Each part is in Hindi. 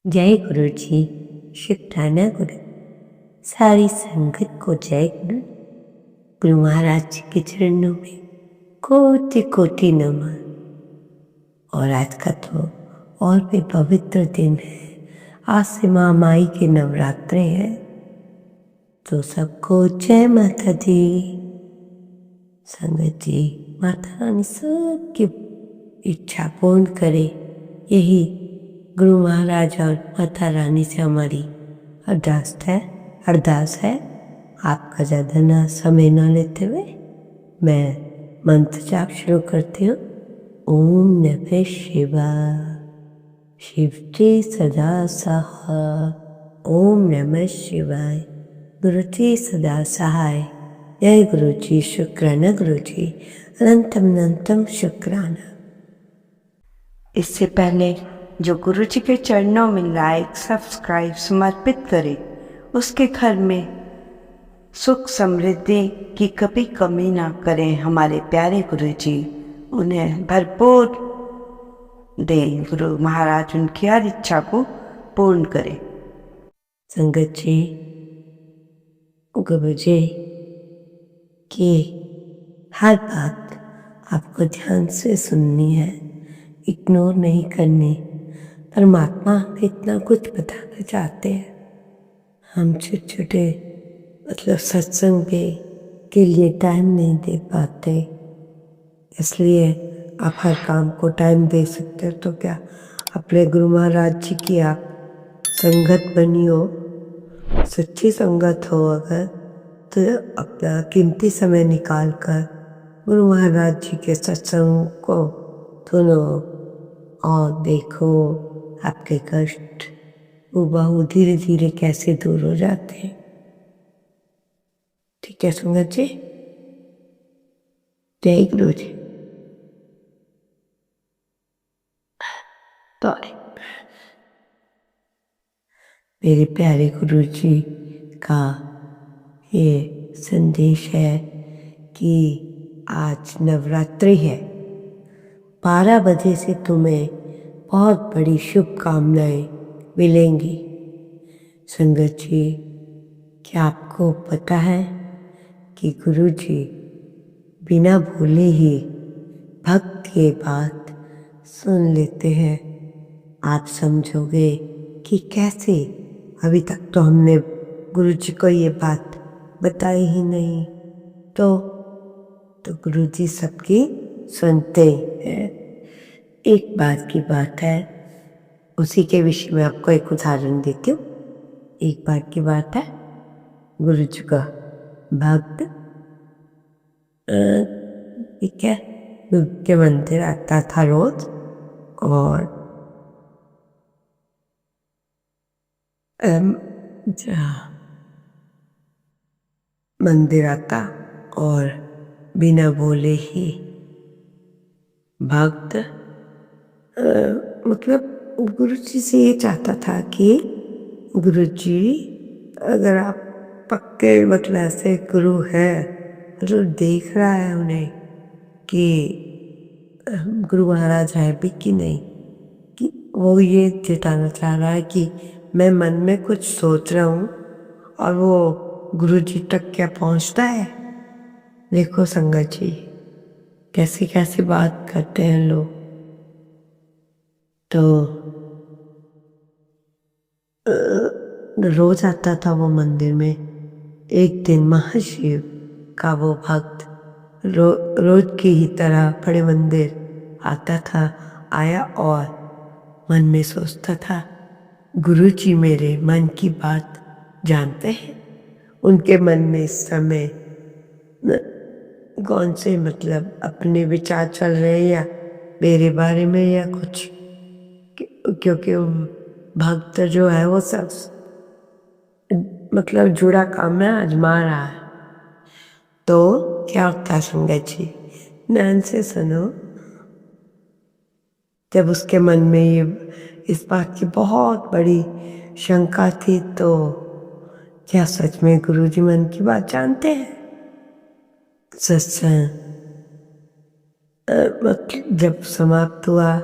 जय गुरु जी। शुक्राना गुरु। सारी संगत को जय गुरु। गुरु महाराज जी के चरणों में कोटि कोटि नमन। और आज का तो और भी पवित्र दिन है। आज से माँ माई के नवरात्रे हैं, तो सबको जय माता दी। संगत जी, माता रानी सबकी इच्छा पूर्ण करे, यही गुरु महाराज और माता रानी से हमारी अरदास है। आपका ज़्यादा ना समय न लेते हुए मैं मंत्र जाप शुरू करती हूँ। ओम नमः शिवाय। शिवजी सदा सहा। ओम नमः शिवाय। गुरु जी सदा सहाय। जय गुरु जी। शुक्राना गुरु जी। अनंतम अनंतम शुक्राना। इससे पहले जो गुरु जी के चरणों में लाइक सब्सक्राइब समर्पित करे, उसके घर में सुख समृद्धि की कभी कमी ना करें हमारे प्यारे गुरु जी। उन्हें भरपूर दें, गुरु महाराज उनकी हर इच्छा को पूर्ण करें। संगत जी, गुरु जी की हर बात आपको ध्यान से सुननी है, इग्नोर नहीं करनी। परमात्मा हमें इतना कुछ बताना चाहते हैं, हम छोटे छोटे सत्संग के लिए टाइम नहीं दे पाते। इसलिए आप हर काम को टाइम दे सकते हो, तो क्या अपने गुरु महाराज जी की आप संगत बनी हो, सच्ची संगत हो अगर, तो अपना कीमती समय निकाल कर गुरु महाराज जी के सत्संग को सुनो और देखो आपके कष्ट हूबहू धीरे धीरे कैसे दूर हो जाते हैं। ठीक है संगत जी। जय गुरु जी। तो मेरे प्यारे गुरु जी का ये संदेश है कि आज नवरात्रि है। 12 बजे से तुम्हें बहुत बड़ी शुभकामनाएं मिलेंगी। संगत जी, क्या आपको पता है कि गुरु जी बिना भूले ही भक्त की बात सुन लेते हैं। आप समझोगे कि कैसे, अभी तक तो हमने गुरु जी को ये बात बताई ही नहीं। तो गुरु जी सबकी सुनते हैं। एक बात की बात है, उसी के विषय में आपको एक उदाहरण देती हूँ। एक बार की बात है, गुरु जी का भक्त ठीक है के मंदिर आता था रोज, और मंदिर आता और बिना बोले ही भक्त गुरु जी से ये चाहता था कि गुरु जी, अगर आप पक्के ऐसे गुरु है, देख रहा है उन्हें कि गुरु महाराज है भी कि नहीं, कि वो ये जताना चाह रहा है कि मैं मन में कुछ सोच रहा हूँ और वो गुरु जी तक क्या पहुँचता है। देखो संगत जी, कैसी कैसी बात करते हैं लोग। तो रोज आता था वो मंदिर में। एक दिन महाशिव का वो भक्त रोज की ही तरह बड़े मंदिर आता था, आया और मन में सोचता था, गुरु जी मेरे मन की बात जानते हैं। उनके मन में इस समय कौन से अपने विचार चल रहे हैं, या मेरे बारे में या कुछ, क्योंकि भक्त जो है वो सब जुड़ा काम में आजमा रहा है। तो क्या होता है संगत जी, ध्यान से सुनो। जब उसके मन में ये इस बात की बहुत बड़ी शंका थी, तो क्या सच में गुरुजी मन की बात जानते हैं। सत्संग जब समाप्त हुआ,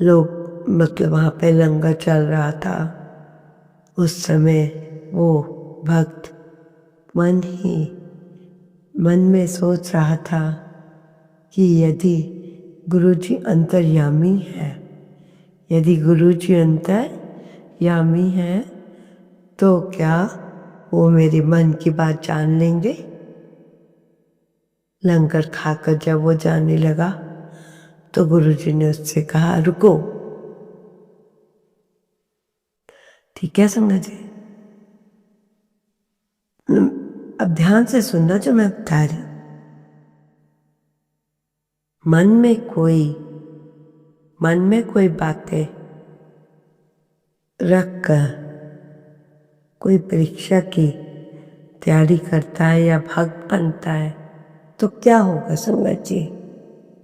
लोग मतलब वहाँ पे लंगर चल रहा था। उस समय वो भक्त मन में सोच रहा था कि यदि गुरुजी अंतर्यामी है, यदि गुरुजी अंतर्यामी है तो क्या वो मेरे मन की बात जान लेंगे। लंगर खाकर जब वो जाने लगा तो गुरुजी ने उससे कहा, रुको। ठीक है संगत जी, अब ध्यान से सुनना जो मैं बता रही हूँ। मन में कोई बातें रख कर कोई परीक्षा की तैयारी करता है या भक्त बनता है तो क्या होगा संगत जी,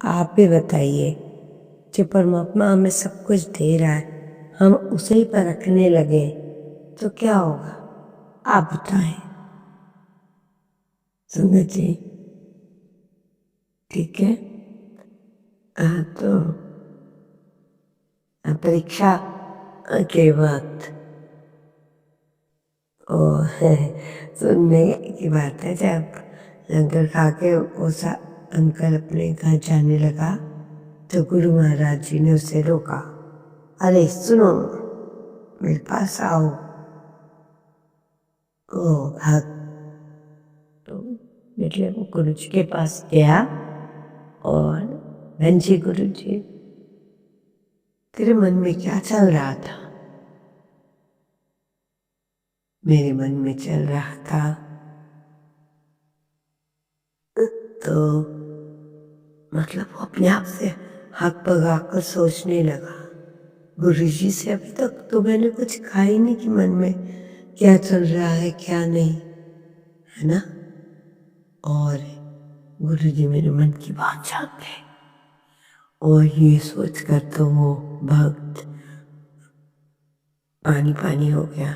आप भी बताइए। जब परमात्मा हमें सब कुछ दे रहा है, हम उसे ही परखने लगे तो क्या होगा, आप बताएं संगत जी। ठीक है। तो परीक्षा के वक्त और सुनने की बात है, जब लंगर खा के वो अंकल अपने घर जाने लगा तो गुरु महाराज जी ने उसे रोका। अरे सुनो, मेरे पास आओ। ओ भक्त तो मतलब वो गुरु जी के पास गया और, बहन जी गुरु जी, तेरे मन में क्या चल रहा था। मेरे मन में चल रहा था तो मतलब वो अपने आप से हाथ पकाकर सोचने लगा, गुरुजी से अभी तक तो मैंने कुछ कहा ही नहीं कि मन में क्या चल रहा है क्या नहीं, है ना। और गुरुजी मेरे मन की बात जानते हैं। और ये सोचकर तो वो भक्त पानी पानी हो गया।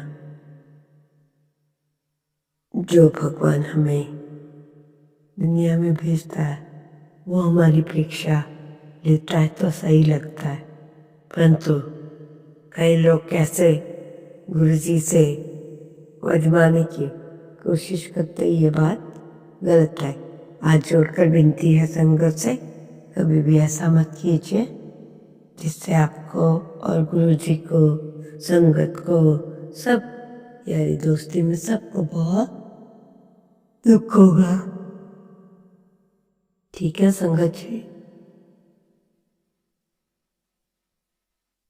जो भगवान हमें दुनिया में भेजता है वो हमारी परीक्षा लेता है तो सही लगता है, परंतु कई लोग कैसे गुरुजी से आजमाने की कोशिश करते, ये बात गलत है। हाथ जोड़कर विनती है संगत से, कभी भी ऐसा मत कीजिए जिससे आपको और गुरुजी को, संगत को, सब यारी दोस्ती में सबको बहुत दुख होगा। ठीक है संगत जी,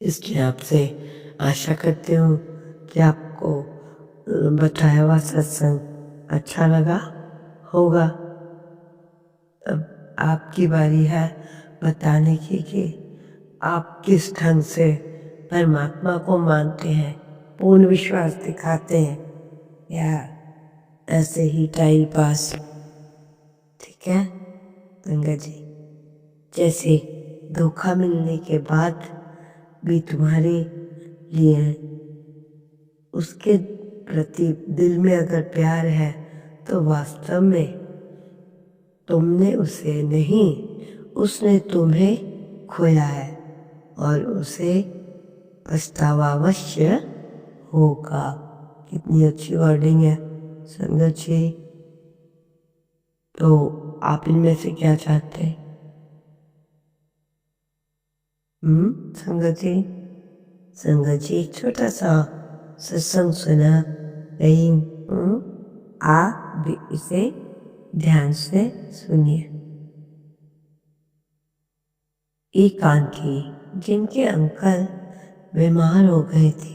इसलिए आपसे आशा करती हूँ कि आपको बताया हुआ सत्संग अच्छा लगा होगा। अब आपकी बारी है बताने की कि आप किस ढंग से परमात्मा को मानते हैं, पूर्ण विश्वास दिखाते हैं या ऐसे ही टाइम पास। ठीक है गंगा जी, जैसे धोखा मिलने के बाद भी तुम्हारे लिए उसके प्रति दिल में अगर प्यार है तो वास्तव में तुमने उसे नहीं, उसने तुम्हें खोया है और उसे पछतावा अवश्य होगा। कितनी अच्छी वर्डिंग है संगत जी। तो आप इनमें से क्या चाहते हैं? संगत जी छोटा सा सत्संग सुना रही हूँ, आप भी इसे ध्यान से सुनिए। एक आंटी जिनके अंकल बीमार हो गए थे,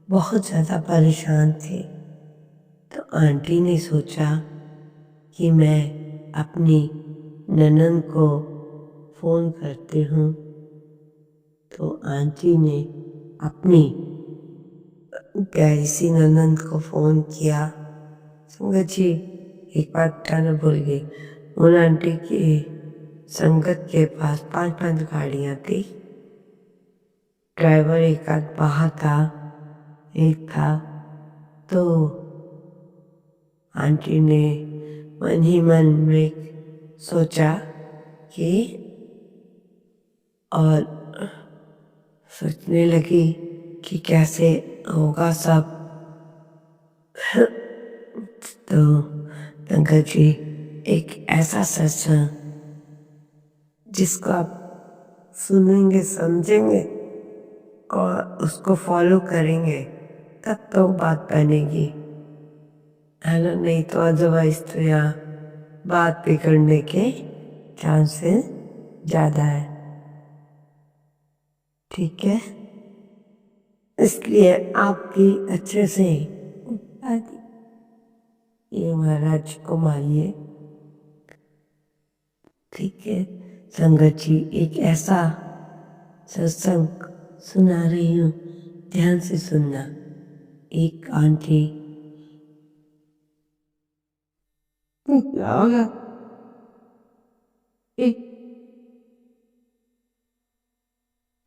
बहुत ज्यादा परेशान थे, तो आंटी ने सोचा कि मैं अपनी ननंद को फोन करती हूँ। तो आंटी ने अपनी प्यारी सी ननंद को फोन किया। संगत जी एक बात बताना भूल गई, उन आंटी की संगत के पास 5-5 गाड़ियां थी। ड्राइवर एक आध बाहर था, एक था। तो आंटी ने मन ही मन में सोचा कि और सोचने लगी कि कैसे होगा सब। तो शंकर जी एक ऐसा सत्संग जिसको आप सुनेंगे, समझेंगे और उसको फॉलो करेंगे तब तो बात बनेगी, है ना। नहीं तो अदरवाइज तो यहाँ बात बिगड़ने के चांसेस ज़्यादा है। ठीक है, इसलिए आपकी अच्छे से ये महाराज को मानिए। ठीक है, संगत जी एक ऐसा सत्संग सुना रही हूँ, ध्यान से सुनना। एक आंटी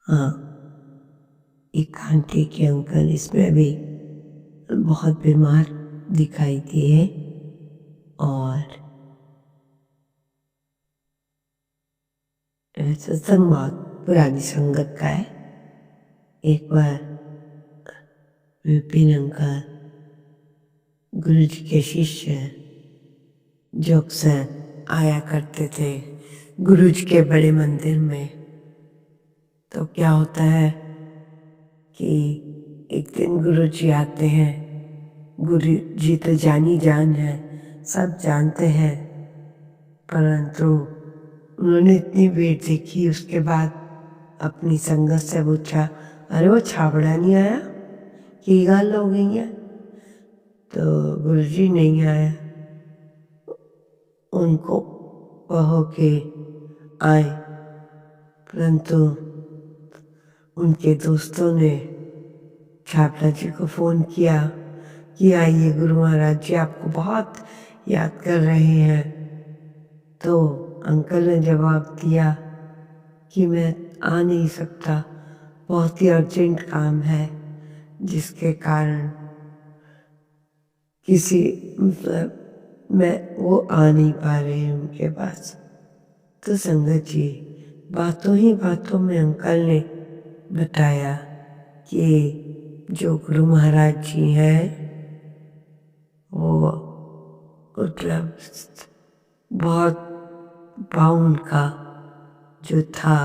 हाँ, एक आंटी के अंकल इसमें भी बहुत बीमार दिखाई दिए और सत्संग बहुत पुरानी संगत का है। एक बार विपिन अंकल गुरु जी के शिष्य जो अक्सर आया करते थे गुरु जी के बड़े मंदिर में, तो क्या होता है कि एक दिन गुरु जी आते हैं। गुरु जी तो जानी जान है, सब जानते हैं, परंतु उन्होंने इतनी भीड़ देखी, उसके बाद अपनी संगत से पूछा, अरे वो छाबड़ा नहीं आया, की गल हो गई है? तो गुरु जी नहीं आया। उनको कहो कि आए, परंतु उनके दोस्तों ने छाबड़ा जी को फोन किया कि आइए, गुरु महाराज जी आपको बहुत याद कर रहे हैं। तो अंकल ने जवाब दिया कि मैं आ नहीं सकता, बहुत ही अर्जेंट काम है, जिसके कारण किसी मतलब मैं वो आ नहीं पा रही हूँ उनके पास। तो संगत जी बातों ही बातों में अंकल ने बताया कि जो गुरु महाराज जी हैं वो मतलब बहुत पाउंड का जो था,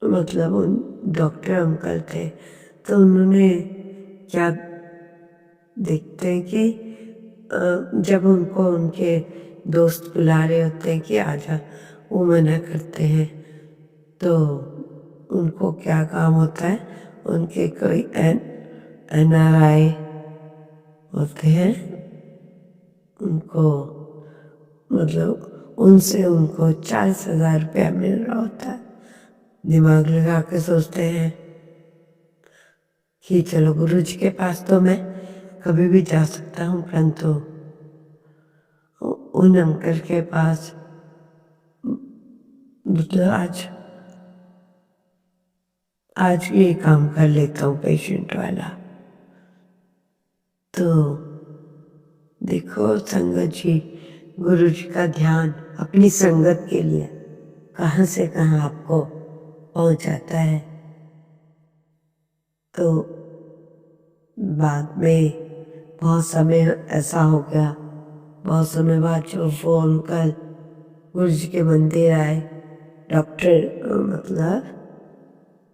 मतलब उन डॉक्टर अंकल थे, तो उन्होंने क्या देखते हैं कि जब उनको उनके दोस्त बुला रहे होते हैं कि आजा, वो मना करते हैं, तो उनको क्या काम होता है, उनके कोई NRI होते हैं, उनको मतलब उनसे उनको 40,000 रुपया मिल रहा होता है। दिमाग लगा के सोचते हैं कि चलो गुरु जी के पास तो मैं कभी भी जा सकता हूँ, परंतु उन अंकल के पास मतलब आज ये काम कर लेता हूँ पेशेंट वाला। तो देखो संगत जी, गुरु जी का ध्यान अपनी संगत के लिए कहाँ से कहाँ आपको पहुंचाता है। तो बाद में बहुत समय ऐसा हो गया, बहुत समय बाद जो वो अंकल गुरु जी के मंदिर आए, डॉक्टर मतलब,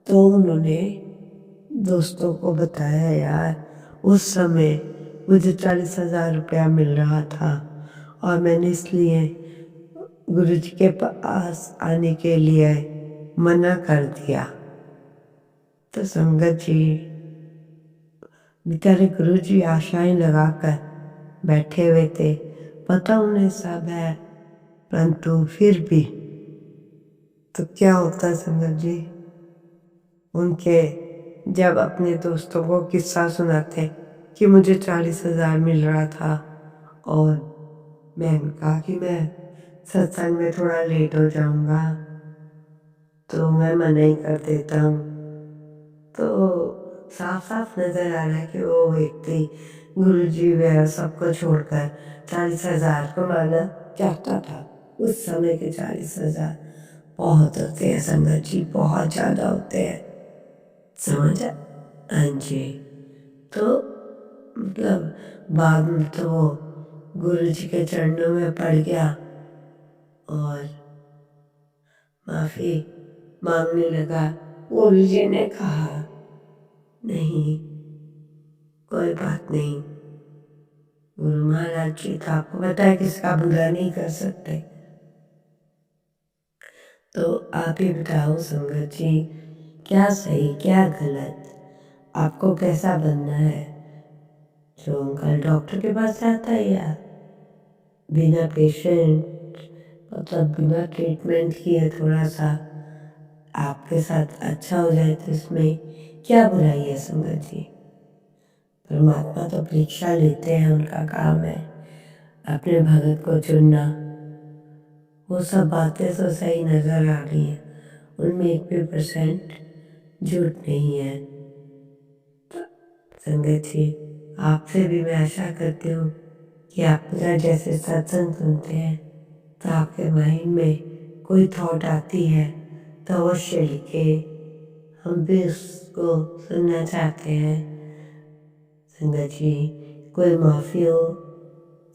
तो उन्होंने दोस्तों को बताया, यार उस समय मुझे 40,000 रुपया मिल रहा था और मैंने इसलिए गुरु जी के पास आने के लिए मना कर दिया। तो संगत जी बेचारे गुरु जी आशाएं लगाकर बैठे हुए थे, पता उन्हें सब है, परंतु फिर भी तो क्या होता संगत जी, उनके जब अपने दोस्तों को किस्सा सुनाते कि मुझे 40,000 मिल रहा था और मैंने कहा कि मैं सत्संग में थोड़ा लेट हो जाऊंगा, तो मैं मना ही कर देता हूँ। तो साफ साफ नजर आ रहा है कि वो व्यक्ति गुरु जी वगैरह सबको छोड़कर 40,000 कमाना चाहता था, उस समय के 40,000। बहुत होते हैं संगत जी, बहुत ज़्यादा होते हैं। समझा? हाँ जी। तो मतलब बाद में तो वो गुरु जी के चरणों में पड़ गया और माफ़ी मांगने लगा। गुरु जी ने कहा नहीं, कोई बात नहीं, गुरु महाराज जी तो आपको पता है किसका बुरा नहीं कर सकते। तो आप ही बताओ संगत जी, क्या सही क्या गलत, आपको कैसा बनना है? जो अंकल डॉक्टर के पास जाता है या बिना पेशेंट मतलब बिना ट्रीटमेंट किए थोड़ा सा आपके साथ अच्छा हो जाए तो इसमें क्या बुराई है संगत जी? परमात्मा तो परीक्षा लेते हैं, उनका काम है अपने भगत को चुनना। वो सब बातें तो सही नजर आ रही हैं, उनमें 1% झूठ नहीं है। संगत जी, आपसे भी मैं आशा करती हूँ कि आप मेरा जैसे सत्संग सुनते हैं तो आपके माइंड में कोई थॉट आती है तो अवश्य लिखे, हम भी उसको सुनना चाहते हैं। संगत जी, कोई माफ़ी हो,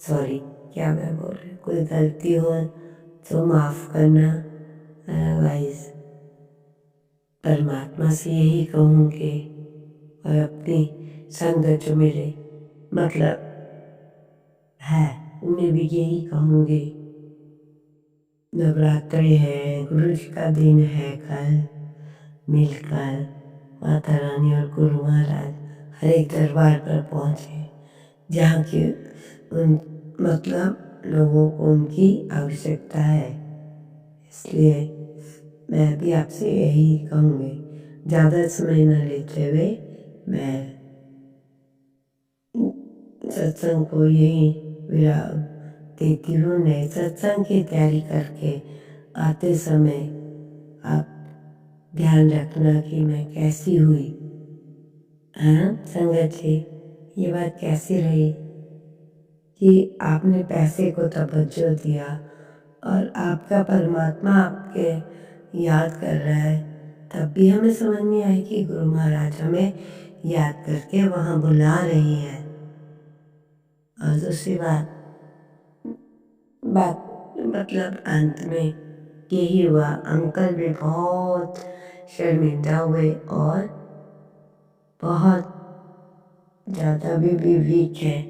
सॉरी क्या मैं बोल रही हूँ, कोई गलती हो तो माफ़ करना। अदरवाइज परमात्मा से यही कहूँगी और अपनी संगत जो मेरे मतलब है उन्हें भी यही कहूँगी। नवरात्रि है, गुरु जी का दिन है कल, मिलकर माता रानी और गुरु महाराज हर एक दरबार पर पहुँचे जहाँ की उन मतलब लोगों को उनकी आवश्यकता है। इसलिए मैं भी आपसे यही कहूँगी, ज़्यादा समय न लेते हुए मैं सत्संग को यही विराम देती हूँ। नए सत्संग की तैयारी करके आते समय आप ध्यान रखना कि मैं कैसी हुई। हाँ संगत जी, ये बात कैसी रही कि आपने पैसे को तवज्जो दिया और आपका परमात्मा आपके याद कर रहा है, तब भी हमें समझ नहीं आई कि गुरु महाराज हमें याद करके वहाँ बुला रही है। और दूसरी बात मतलब अंत में यही हुआ, अंकल भी बहुत शर्मिंदा हुए और बहुत ज़्यादा भी वीक है।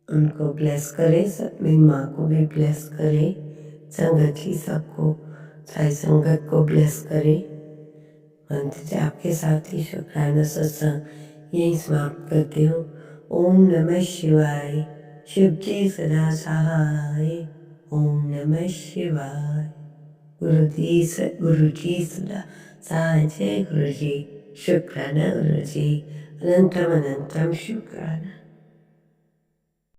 उनको ब्लेस करे, सब मेरी माँ को भी ब्लेस करे, संगत जी सबको, सारी संगत को ब्लेस करे। मंत्र जाप के साथ ही शुक्राना सत्संग यही समाप्त करती हूँ। ओम नमः शिवाय, शिव जी सदा सहाय। ओम नमः शिवाय। गुरु जी सदा सहाय। जय गुरु जी, शुक्राना गुरु जी, अनंतम अनंतम शुक्राना।